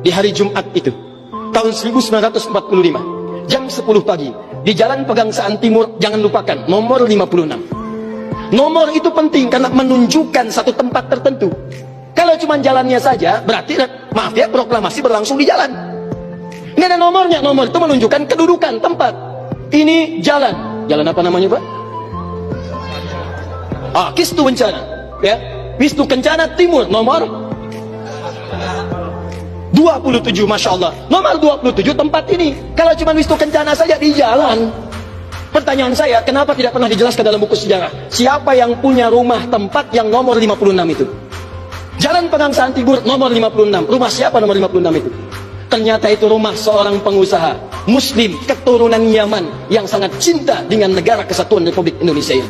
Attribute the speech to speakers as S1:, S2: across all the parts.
S1: di hari Jumat itu, tahun 1945, jam 10 pagi, di Jalan Pegangsaan Timur, jangan lupakan, nomor 56. Nomor itu penting karena menunjukkan satu tempat tertentu. Kalau cuma jalannya saja, berarti, maaf ya, proklamasi berlangsung di jalan. Ini ada nomornya, nomor itu menunjukkan kedudukan tempat. Ini jalan. Jalan apa namanya, Pak? Kistu Kencana, ya. Wisnu Kencana Timur, nomor 27, Masya Allah. Nomor 27 tempat ini. Kalau cuma Wisnu Kencana saja di jalan. Pertanyaan saya, kenapa tidak pernah dijelaskan dalam buku sejarah? Siapa yang punya rumah tempat yang nomor 56 itu? Jalan Pegangsaan Timur, nomor 56. Rumah siapa nomor 56 itu? Ternyata itu rumah seorang pengusaha Muslim keturunan Yaman yang sangat cinta dengan negara kesatuan Republik Indonesia ini.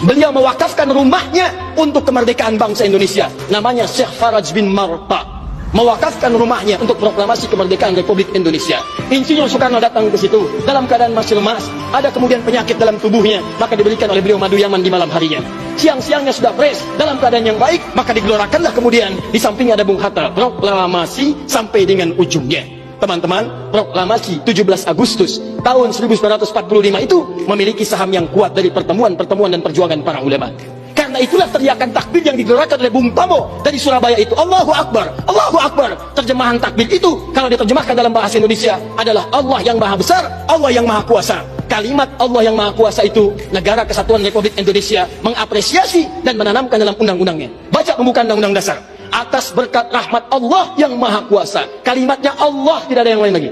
S1: Beliau mewakafkan rumahnya untuk kemerdekaan bangsa Indonesia. Namanya Syekh Faraj bin Marta. Mewakafkan rumahnya untuk proklamasi kemerdekaan Republik Indonesia. Insinyur Soekarno datang ke situ dalam keadaan masih lemas, ada kemudian penyakit dalam tubuhnya, maka diberikan oleh beliau madu Yaman di malam harinya. Siang-siangnya sudah fresh, dalam keadaan yang baik, maka digelorakanlah kemudian di sampingnya ada Bung Hatta, proklamasi sampai dengan ujungnya. Teman-teman, proklamasi 17 Agustus tahun 1945 itu memiliki saham yang kuat dari pertemuan-pertemuan dan perjuangan para ulama. Karena itulah teriakan takbir yang digerakkan oleh Bung Tomo dari Surabaya itu, Allahu Akbar, Allahu Akbar. Terjemahan takbir itu kalau diterjemahkan dalam bahasa Indonesia adalah Allah yang maha besar, Allah yang maha kuasa. Kalimat Allah yang maha kuasa itu Negara Kesatuan Republik Indonesia mengapresiasi dan menanamkan dalam undang-undangnya. Baca pembukaan Undang-Undang Dasar. Atas berkat rahmat Allah yang maha kuasa. Kalimatnya Allah, tidak ada yang lain lagi.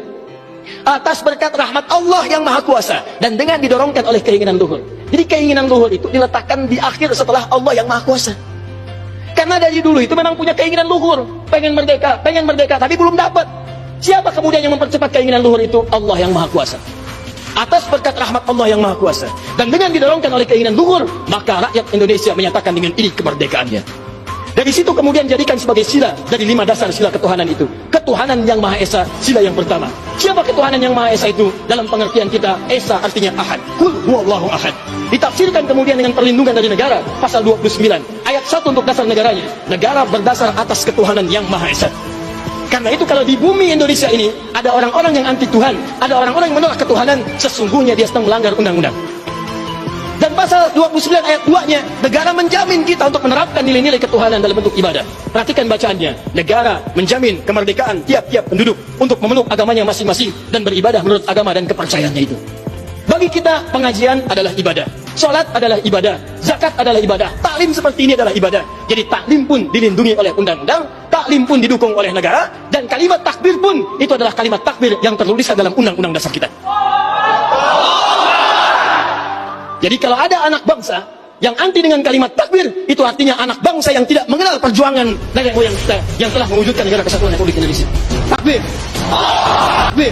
S1: Atas berkat rahmat Allah yang maha kuasa, dan dengan didorongkan oleh keinginan luhur. Jadi keinginan luhur itu diletakkan di akhir setelah Allah yang maha kuasa. Karena dari dulu itu memang punya keinginan luhur, pengen merdeka, tapi belum dapat. Siapa kemudian yang mempercepat keinginan luhur itu? Allah yang maha kuasa. Atas berkat rahmat Allah yang maha kuasa, dan dengan didorongkan oleh keinginan luhur, maka rakyat Indonesia menyatakan dengan ini kemerdekaannya. Dari situ kemudian jadikan sebagai sila dari 5 dasar sila ketuhanan itu. Ketuhanan yang Maha Esa, sila yang pertama. Siapa ketuhanan yang Maha Esa itu? Dalam pengertian kita, Esa artinya Ahad. Qul huwallahu ahad. Ditafsirkan kemudian dengan perlindungan dari negara, pasal 29, ayat 1 untuk dasar negaranya. Negara berdasar atas ketuhanan yang Maha Esa. Karena itu kalau di bumi Indonesia ini ada orang-orang yang anti Tuhan, ada orang-orang yang menolak ketuhanan, sesungguhnya dia sedang melanggar undang-undang. Dan pasal 29 ayat 2-nya, negara menjamin kita untuk menerapkan nilai-nilai ketuhanan dalam bentuk ibadah. Perhatikan bacaannya. Negara menjamin kemerdekaan tiap-tiap penduduk untuk memeluk agamanya masing-masing dan beribadah menurut agama dan kepercayaannya itu. Bagi kita, pengajian adalah ibadah. Sholat adalah ibadah. Zakat adalah ibadah. Taklim seperti ini adalah ibadah. Jadi taklim pun dilindungi oleh undang-undang, taklim pun didukung oleh negara, dan kalimat takbir pun itu adalah kalimat takbir yang tertulis dalam undang-undang dasar kita. Jadi kalau ada anak bangsa yang anti dengan kalimat takbir, itu artinya anak bangsa yang tidak mengenal perjuangan nenek moyang kita yang telah mewujudkan negara kesatuan Republik Indonesia. Takbir. Takbir.